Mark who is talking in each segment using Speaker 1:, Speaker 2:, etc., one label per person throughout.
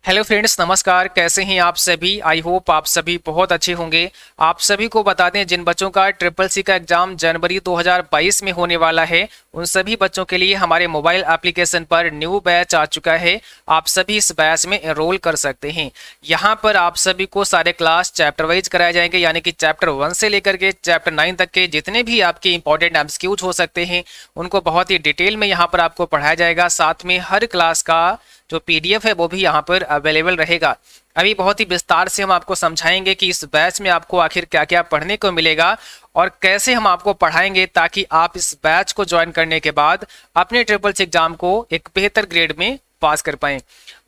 Speaker 1: Hello friends, नमस्कार। कैसे हैं आप सभी? आई होप आप सभी बहुत अच्छे होंगे। आप सभी को बता दें, जिन बच्चों का ट्रिपल सी का एग्जाम जनवरी 2022 में होने वाला है, उन सभी बच्चों के लिए हमारे मोबाइल एप्लीकेशन पर न्यू बैच आ चुका है। आप सभी इस बैच में एनरोल कर सकते हैं। यहाँ पर आप सभी को सारे क्लास चैप्टर वाइज कराए जाएंगे, यानी कि चैप्टर 1 से लेकर के चैप्टर 9 तक के जितने भी आपके इंपॉर्टेंट एमसीक्यूज हो सकते हैं, उनको बहुत ही डिटेल में यहाँ पर आपको पढ़ाया जाएगा। साथ में हर क्लास का जो पीडीएफ है वो भी यहाँ पर अवेलेबल रहेगा। अभी बहुत ही विस्तार से हम आपको समझाएंगे कि इस बैच में आपको आखिर क्या क्या पढ़ने को मिलेगा और कैसे हम आपको पढ़ाएंगे, ताकि आप इस बैच को ज्वाइन करने के बाद अपने ट्रिपल सी एग्जाम को एक बेहतर ग्रेड में पास कर पाएं।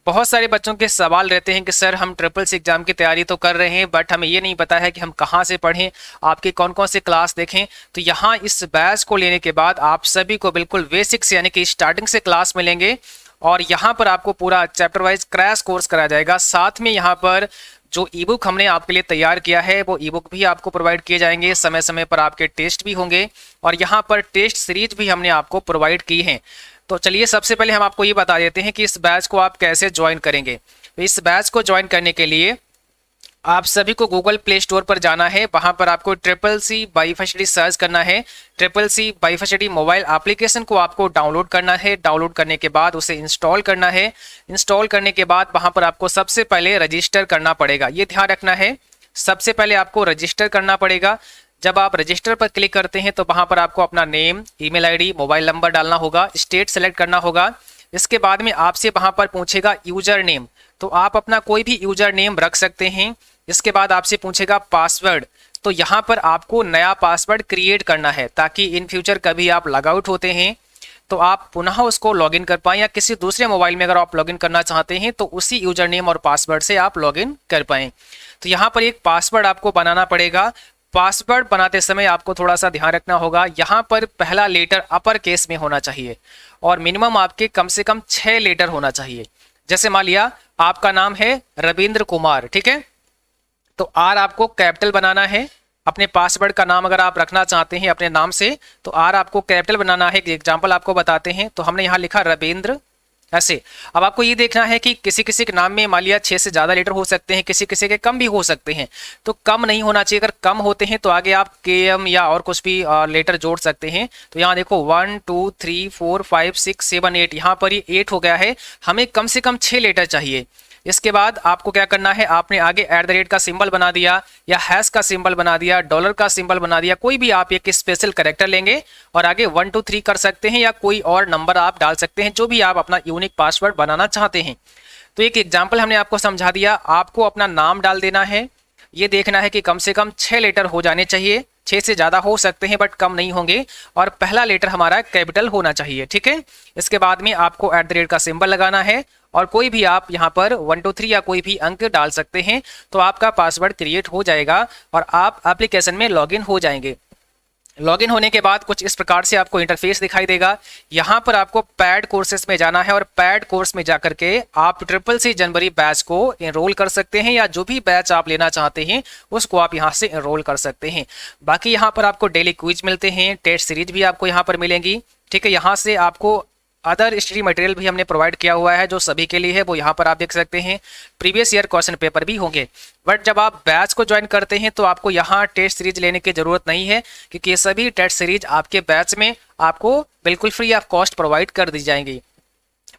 Speaker 1: बहुत सारे बच्चों के सवाल रहते हैं कि सर, हम ट्रिपल सी एग्जाम की तैयारी तो कर रहे हैं, बट हमें ये नहीं पता है कि हम कहाँ से पढ़ें, आपके कौन कौन से क्लास देखें। तो यहाँ इस बैच को लेने के बाद आप सभी को बिल्कुल बेसिक से, यानी कि स्टार्टिंग से क्लास मिलेंगे और यहाँ पर आपको पूरा चैप्टर वाइज क्रैश कोर्स कराया जाएगा। साथ में यहाँ पर जो ई बुक हमने आपके लिए तैयार किया है, वो ई बुक भी आपको प्रोवाइड किए जाएंगे। समय समय पर आपके टेस्ट भी होंगे और यहाँ पर टेस्ट सीरीज भी हमने आपको प्रोवाइड की है। तो चलिए, सबसे पहले हम आपको ये बता देते हैं कि इस बैच को आप कैसे ज्वाइन करेंगे। तो इस बैच को ज्वाइन करने के लिए आप सभी को गूगल प्ले स्टोर पर जाना है। वहां पर आपको ट्रिपल सी बाईफर्सिटी सर्च करना है। ट्रिपल सी बाईफर्सिटी मोबाइल एप्लीकेशन को आपको डाउनलोड करना है। डाउनलोड करने के बाद उसे इंस्टॉल करना है। इंस्टॉल करने के बाद वहां पर आपको सबसे पहले रजिस्टर करना पड़ेगा। ये ध्यान रखना है, सबसे पहले आपको रजिस्टर करना पड़ेगा। जब आप रजिस्टर पर क्लिक करते हैं तो वहां पर आपको अपना name, email ID, mobile number डालना होगा, स्टेट सेलेक्ट करना होगा। इसके बाद में आपसे वहां पर पूछेगा यूजर नेम, तो आप अपना कोई भी यूजर नेम रख सकते हैं। इसके बाद आपसे पूछेगा पासवर्ड, तो यहाँ पर आपको नया पासवर्ड क्रिएट करना है, ताकि इन फ्यूचर कभी आप लॉग आउट होते हैं तो आप पुनः उसको लॉगिन कर पाएं, या किसी दूसरे मोबाइल में अगर आप लॉगिन करना चाहते हैं तो उसी यूजर नेम और पासवर्ड से आप लॉगिन कर पाएं। तो यहाँ पर एक पासवर्ड आपको बनाना पड़ेगा। पासवर्ड बनाते समय आपको थोड़ा सा ध्यान रखना होगा, यहाँ पर पहला लेटर अपर केस में होना चाहिए और मिनिमम आपके कम से कम 6 लेटर होना चाहिए। जैसे मान लिया आपका नाम है रविंद्र कुमार, ठीक है, तो आर आपको कैपिटल बनाना है। अपने पासवर्ड का नाम अगर आप रखना चाहते हैं अपने नाम से, तो आर आपको कैपिटल बनाना है। एग्जाम्पल आपको बताते हैं, तो हमने यहाँ लिखा रविंद्र, ऐसे। अब आपको ये देखना है कि किसी किसी के नाम में मान लिया 6 से ज़्यादा लेटर हो सकते हैं, किसी किसी के कम भी हो सकते हैं, तो कम नहीं होना चाहिए। अगर कम होते हैं तो आगे आप के एम या और कुछ भी लेटर जोड़ सकते हैं। तो यहाँ देखो 1 2 3 4 5 6 7 8, यहाँ पर ये 8 हो गया है। हमें कम से कम 6 लेटर चाहिए। इसके बाद आपको क्या करना है, आपने आगे @ का सिंबल बना दिया, या हैश का सिंबल बना दिया, डॉलर का सिंबल बना दिया, कोई भी आप एक स्पेशल कैरेक्टर लेंगे और आगे 1 2 3 कर सकते हैं, या कोई और नंबर आप डाल सकते हैं, जो भी आप अपना यूनिक पासवर्ड बनाना चाहते हैं। तो एक एग्जाम्पल हमने आपको समझा दिया। आपको अपना नाम डाल देना है। ये देखना है कि कम से कम 6 लेटर हो जाने चाहिए। 6 से ज़्यादा हो सकते हैं बट कम नहीं होंगे, और पहला लेटर हमारा कैपिटल होना चाहिए, ठीक है। इसके बाद में आपको @ का सिंबल लगाना है और कोई भी आप यहाँ पर 1 2 3 या कोई भी अंक डाल सकते हैं, तो आपका पासवर्ड क्रिएट हो जाएगा और आप एप्लीकेशन में लॉगिन हो जाएंगे। लॉगिन होने के बाद कुछ इस प्रकार से आपको इंटरफेस दिखाई देगा। यहाँ पर आपको पैड कोर्सेस में जाना है और पैड कोर्स में जाकर के आप ट्रिपल सी जनवरी बैच को एनरोल कर सकते हैं, या जो भी बैच आप लेना चाहते हैं उसको आप यहाँ से एनरोल कर सकते हैं। बाकी यहाँ पर आपको डेली क्विज मिलते हैं, टेस्ट सीरीज भी आपको यहाँ पर मिलेंगी, ठीक है। यहाँ से आपको अदर स्टडी मटेरियल भी हमने प्रोवाइड किया हुआ है जो सभी के लिए है, वो यहाँ पर आप देख सकते हैं। प्रीवियस ईयर क्वेश्चन पेपर भी होंगे। बट जब आप बैच को ज्वाइन करते हैं तो आपको यहाँ टेस्ट सीरीज लेने की जरूरत नहीं है, क्योंकि ये सभी टेस्ट सीरीज आपके बैच में आपको बिल्कुल फ्री ऑफ कॉस्ट प्रोवाइड कर दी जाएंगी।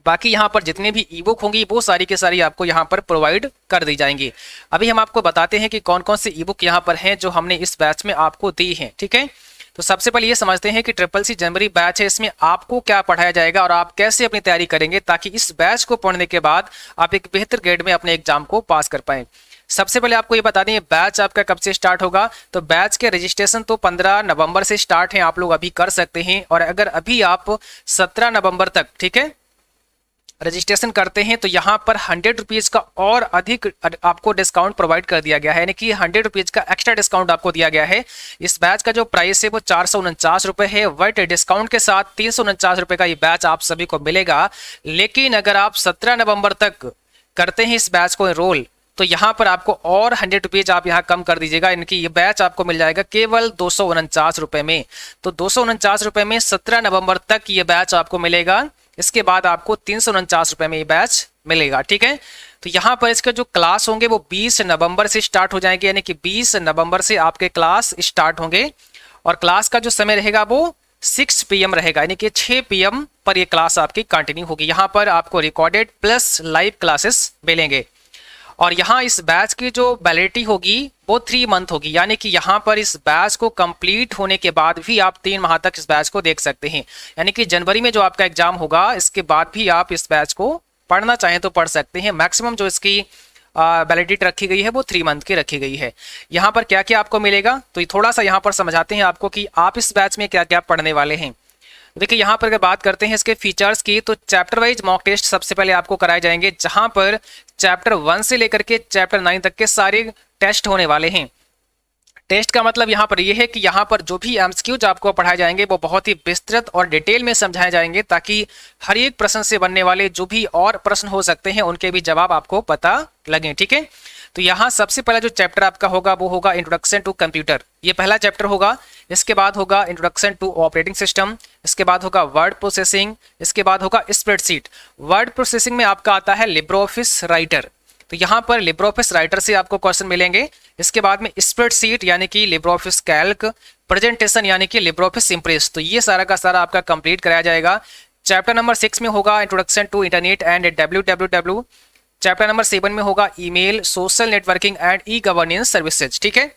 Speaker 1: बाकी यहाँ पर जितने भी ई बुक होंगी वो सारी की सारी आपको यहाँ पर प्रोवाइड कर दी जाएंगी। अभी हम आपको बताते हैं कि कौन कौन से ई बुक यहाँ पर हैं जो हमने इस बैच में आपको दी हैं, ठीक है। तो सबसे पहले ये समझते हैं कि ट्रिपल सी जनवरी बैच है, इसमें आपको क्या पढ़ाया जाएगा और आप कैसे अपनी तैयारी करेंगे, ताकि इस बैच को पढ़ने के बाद आप एक बेहतर ग्रेड में अपने एग्जाम को पास कर पाएं। सबसे पहले आपको ये बता दें बैच आपका कब से स्टार्ट होगा। तो बैच के रजिस्ट्रेशन तो 15 नवंबर से स्टार्ट है, आप लोग अभी कर सकते हैं। और अगर अभी आप 17 नवंबर तक, ठीक है, रजिस्ट्रेशन करते हैं तो यहाँ पर 100 रुपीज़ का और अधिक आपको डिस्काउंट प्रोवाइड कर दिया गया है, यानी कि 100 रुपीज़ का एक्स्ट्रा डिस्काउंट आपको दिया गया है। इस बैच का जो प्राइस है वो 449 रुपये है, बट डिस्काउंट के साथ 349 रुपये का ये बैच आप सभी को मिलेगा। लेकिन अगर आप 17 नवंबर तक करते हैं इस बैच को एनरोल, तो यहाँ पर आपको और 100 रुपीज़ आप यहाँ कम कर दीजिएगा, इनकी ये बैच आपको मिल जाएगा केवल 249 रुपये में। तो 249 रुपये में 17 नवंबर तक ये बैच आपको मिलेगा। इसके बाद आपको 349 रुपये में ये बैच मिलेगा। ठीक है, तो यहाँ पर इसके जो क्लास होंगे वो 20 नवंबर से स्टार्ट हो जाएंगे, यानी कि 20 नवंबर से आपके क्लास स्टार्ट होंगे और क्लास का जो समय रहेगा वो 6 PM रहेगा, यानी कि 6 PM पर ये क्लास आपकी कंटिन्यू होगी। यहाँ पर आपको रिकॉर्डेड प्लस लाइव क्लासेस मिलेंगे और यहाँ इस बैच की जो वैलिडिटी होगी वो 3 मंथ होगी, यानी कि यहाँ पर इस बैच को कंप्लीट होने के बाद भी आप 3 माह तक इस बैच को देख सकते हैं। यानी कि जनवरी में जो आपका एग्जाम होगा इसके बाद भी आप इस बैच को पढ़ना चाहें तो पढ़ सकते हैं। मैक्सिमम जो इसकी वैलिडिटी रखी गई है वो 3 मंथ की रखी गई है। यहाँ पर क्या क्या आपको मिलेगा तो ये थोड़ा सा यहाँ पर समझाते हैं आपको कि आप इस बैच में क्या क्या पढ़ने वाले हैं। देखिए यहाँ पर अगर बात करते हैं इसके फीचर्स की तो चैप्टर वाइज मॉक टेस्ट सबसे पहले आपको कराए जाएंगे, जहां पर चैप्टर 1 से लेकर के चैप्टर 9 तक के सारे टेस्ट होने वाले हैं। टेस्ट का मतलब यहाँ पर यह है कि यहाँ पर जो भी एमसीक्यूज आपको पढ़ाए जाएंगे वो बहुत ही विस्तृत और डिटेल में समझाए जाएंगे, ताकि हर एक प्रश्न से बनने वाले जो भी और प्रश्न हो सकते हैं उनके भी जवाब आपको पता लगे। ठीक है, तो यहाँ सबसे पहला जो चैप्टर आपका होगा वो होगा इंट्रोडक्शन टू कंप्यूटर, ये पहला चैप्टर होगा। इसके बाद होगा इंट्रोडक्शन टू ऑपरेटिंग सिस्टम, इसके बाद होगा वर्ड प्रोसेसिंग, इसके बाद होगा स्प्रेडशीट। वर्ड प्रोसेसिंग में आपका आता है लिब्रे ऑफिस राइटर, तो यहाँ पर लिब्रे ऑफिस राइटर से आपको क्वेश्चन मिलेंगे। इसके बाद में स्प्रेडशीट यानी कि लिब्रे ऑफिस कैल्क, प्रेजेंटेशन यानी कि लिब्रे ऑफिस इम्प्रेस, तो ये सारा का सारा आपका कंप्लीट कराया जाएगा। चैप्टर नंबर 6 में होगा introduction to internet and www। Chapter number 7 में होगा email, social networking and e governance services. ठीक है,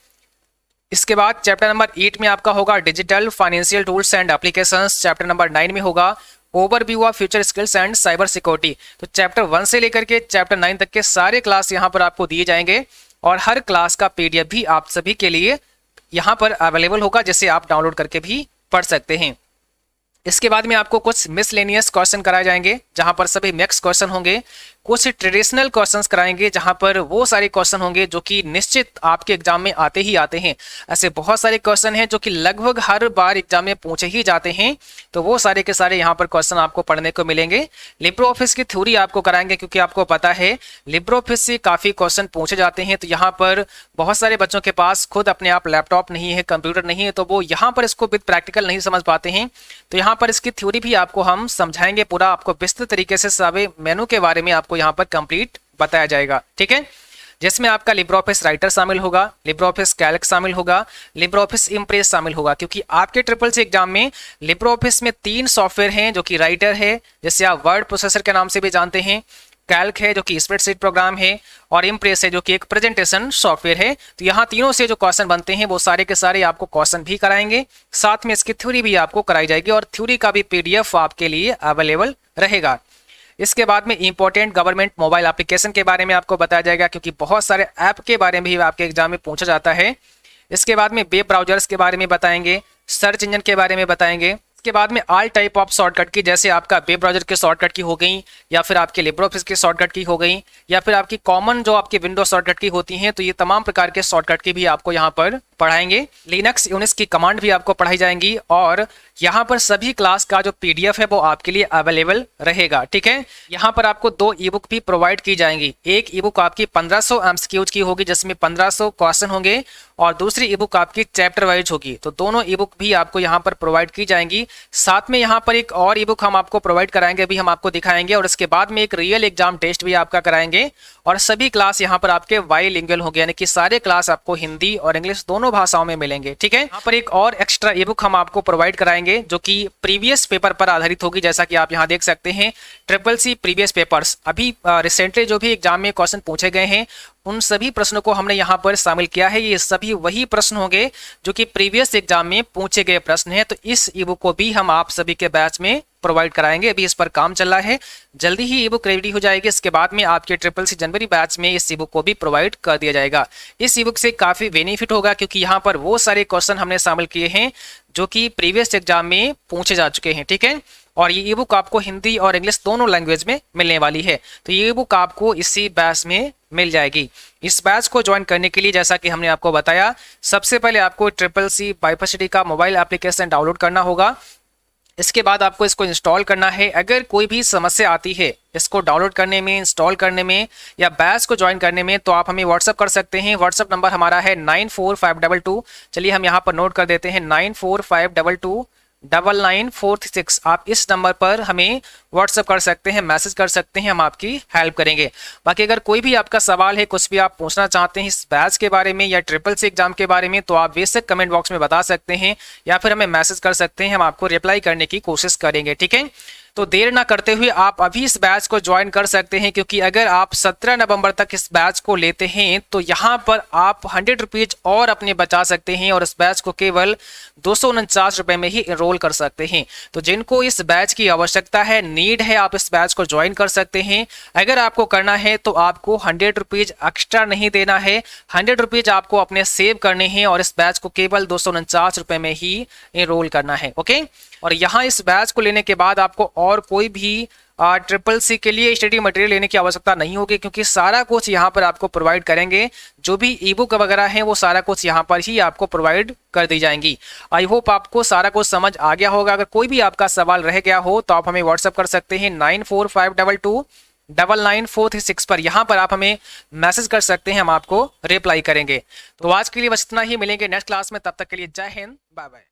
Speaker 1: इसके बाद चैप्टर नंबर 8 में आपका होगा digital financial tools and applications. Chapter number 9 में होगा overview of future skills and cyber security. तो चैप्टर 1 से लेकर के चैप्टर 9 तक के सारे क्लास यहाँ पर आपको दिए जाएंगे और हर क्लास का PDF भी आप सभी के लिए यहाँ पर अवेलेबल होगा, जिसे आप डाउनलोड करके भी पढ़ सकते हैं। इसके बाद में आपको कुछ मिसलेनियस क्वेश्चन कराए जाएंगे, जहां पर सभी मिक्स क्वेश्चन होंगे। कुछ ट्रेडिशनल क्वेश्चंस कराएंगे, जहां पर वो सारे क्वेश्चन होंगे जो कि निश्चित आपके एग्जाम में आते ही आते हैं। ऐसे बहुत सारे क्वेश्चन हैं जो कि लगभग हर बार एग्जाम में पूछे ही जाते हैं, तो वो सारे के सारे यहाँ पर क्वेश्चन आपको पढ़ने को मिलेंगे। लिब्रे ऑफिस की थ्योरी आपको कराएंगे, क्योंकि आपको पता है लिब्रे ऑफिस से काफी क्वेश्चन पूछे जाते हैं। तो यहाँ पर बहुत सारे बच्चों के पास खुद अपने आप लैपटॉप नहीं है, कंप्यूटर नहीं है, तो वो यहाँ पर इसको विद प्रैक्टिकल नहीं समझ पाते हैं। तो यहाँ पर इसकी थ्योरी भी आपको हम समझाएंगे, पूरा आपको विस्तृत तरीके से सारे मेनू के बारे में आपको यहाँ पर कंप्लीट बताया जाएगा। ठीक है, जिसमें आपका लिब्रे ऑफिस राइटर शामिल होगा, लिब्रे ऑफिस कैल्क शामिल होगा, लिब्रे ऑफिस इम्प्रेस शामिल होगा, क्योंकि आपके ट्रिपल-सी एग्जाम में लिब्रे ऑफिस में 3 सॉफ्टवेयर हैं, जो कि राइटर है जिसे आप वर्ड प्रोसेसर के नाम से भी जानते हैं, कैल्क है जो कि स्प्रेडशीट प्रोग्राम है, और इम्प्रेस है जो कि एक प्रेजेंटेशन सॉफ्टवेयर है। तो यहाँ तीनों से जो क्वेश्चन बनते हैं वो सारे के सारे आपको क्वेश्चन भी कराएंगे, साथ में इसकी थ्योरी भी आपको कराई जाएगी और थ्योरी का भी PDF आपके लिए अवेलेबल रहेगा। इसके बाद में इंपॉर्टेंट गवर्नमेंट मोबाइल एप्लीकेशन के बारे में आपको बताया जाएगा, क्योंकि बहुत सारे ऐप के बारे में भी आपके एग्जाम में पूछा जाता है। इसके बाद में वेब ब्राउजर्स के बारे में बताएंगे, सर्च इंजन के बारे में बताएंगे। इसके बाद में ऑल टाइप ऑफ शॉर्टकट की, जैसे आपका वेब ब्राउजर के शॉर्टकट की हो गई, या फिर आपके लिब्रे ऑफिस की शॉर्टकट की हो गई, या फिर आपकी कॉमन जो आपकी विंडो शॉर्टकट की होती हैं, तो ये तमाम प्रकार के शॉर्टकट की भी आपको यहाँ पर पढ़ाएंगे। लिनक्स यूनिक्स की कमांड भी आपको पढ़ाई जाएंगी और यहाँ पर सभी क्लास का जो PDF है वो आपके लिए अवेलेबल रहेगा। ठीक है, यहाँ पर आपको 2 ई-बुक भी प्रोवाइड की जाएंगी। एक ई-बुक आपकी 1500 MCQs की होगी, जिसमें 1500 क्वेश्चन होंगे, और दूसरी ई-बुक आपकी चैप्टर वाइज होगी। तो दोनों ई-बुक भी आपको यहाँ पर प्रोवाइड की जाएंगी। साथ में यहाँ पर एक और ई-बुक हम आपको प्रोवाइड कराएंगे, अभी हम आपको दिखाएंगे, और इसके बाद में एक रियल एग्जाम टेस्ट भी आपका कराएंगे। और सभी क्लास यहाँ पर आपके बाइलिंगुअल होंगे, यानी कि सारे क्लास आपको हिंदी और इंग्लिश दोनों भाषाओं में मिलेंगे। ठीक है, यहाँ पर एक और एक्स्ट्रा ई-बुक हम आपको प्रोवाइड कराएंगे जो कि प्रीवियस पेपर पर आधारित होगी। जैसा कि आप यहाँ देख सकते हैं, ट्रिपल-सी प्रीवियस पेपर्स, अभी रिसेंटली जो भी एग्जाम में क्वेश्चन पूछे गए हैं उन सभी प्रश्नों को हमने यहाँ पर शामिल किया है। ये सभी वही प्रश्न होंगे जो कि प्रीवियस एग्जाम में पूछे गए प्रश्न हैं। तो इस ई-बुक को भी हम आप सभी के बैच में प्रोवाइड कराएंगे। अभी इस पर काम चल रहा है, जल्दी ही ई-बुक रेडी हो जाएगी। इसके बाद में आपके ट्रिपल-सी जनवरी बैच में इस ई-बुक को भी प्रोवाइड कर दिया जाएगा। इस ई-बुक से काफी बेनिफिट होगा, क्योंकि यहाँ पर वो सारे क्वेश्चन हमने शामिल किए हैं जो कि प्रीवियस एग्जाम में पूछे जा चुके हैं। ठीक है, और ये ई-बुक आपको हिंदी और इंग्लिश दोनों लैंग्वेज में मिलने वाली है। तो ये ई-बुक आपको इसी बैच में मिल जाएगी। इस बैच को ज्वाइन करने के लिए, जैसा कि हमने आपको बताया, सबसे पहले आपको ट्रिपल-सी बाइफर्सिटी का मोबाइल एप्लीकेशन डाउनलोड करना होगा। इसके बाद आपको इसको इंस्टॉल करना है। अगर कोई भी समस्या आती है इसको डाउनलोड करने में, इंस्टॉल करने में या बैच को ज्वाइन करने में, तो आप हमें व्हाट्सअप कर सकते हैं। व्हाट्सअप नंबर हमारा है 94522, चलिए हम यहाँ पर नोट कर देते हैं, 94522 9946। आप इस नंबर पर हमें व्हाट्सअप कर सकते हैं, मैसेज कर सकते हैं, हम आपकी हेल्प करेंगे। बाकी अगर कोई भी आपका सवाल है, कुछ भी आप पूछना चाहते हैं इस बैच के बारे में या ट्रिपल सी एग्जाम के बारे में, तो आप बेशक कमेंट बॉक्स में बता सकते हैं या फिर हमें मैसेज कर सकते हैं, हम आपको रिप्लाई करने की कोशिश करेंगे। ठीक है, तो देर ना करते हुए आप अभी इस बैच को ज्वाइन कर सकते हैं, क्योंकि अगर आप 17 नवंबर तक इस बैच को लेते हैं तो यहाँ पर आप 100 रुपीज और अपने बचा सकते हैं और इस बैच को केवल 249 रुपए में ही एनरोल कर सकते हैं। तो जिनको इस बैच की आवश्यकता है, नीड है, आप इस बैच को ज्वाइन कर सकते हैं। अगर आपको करना है तो आपको 100 रुपीज एक्स्ट्रा नहीं देना है, 100 रुपीज आपको अपने सेव करने हैं और इस बैच को केवल 249 रुपए में ही एनरोल करना है। ओके, और यहाँ इस बैच को लेने के बाद आपको और कोई भी ट्रिपल सी के लिए स्टडी मटेरियल लेने की आवश्यकता नहीं होगी, क्योंकि सारा कुछ यहाँ पर आपको प्रोवाइड करेंगे। जो भी ई बुक वगैरह है वो सारा कुछ यहाँ पर ही आपको प्रोवाइड कर दी जाएंगी। आई होप आपको सारा कुछ समझ आ गया होगा। अगर कोई भी आपका सवाल रह गया हो तो आप हमें व्हाट्सअप कर सकते हैं 9452299436 पर। यहाँ पर आप हमें मैसेज कर सकते हैं, हम आपको रिप्लाई करेंगे। तो आज के लिए बस इतना ही, मिलेंगे नेक्स्ट क्लास में, तब तक के लिए जय हिंद, बाय बाय।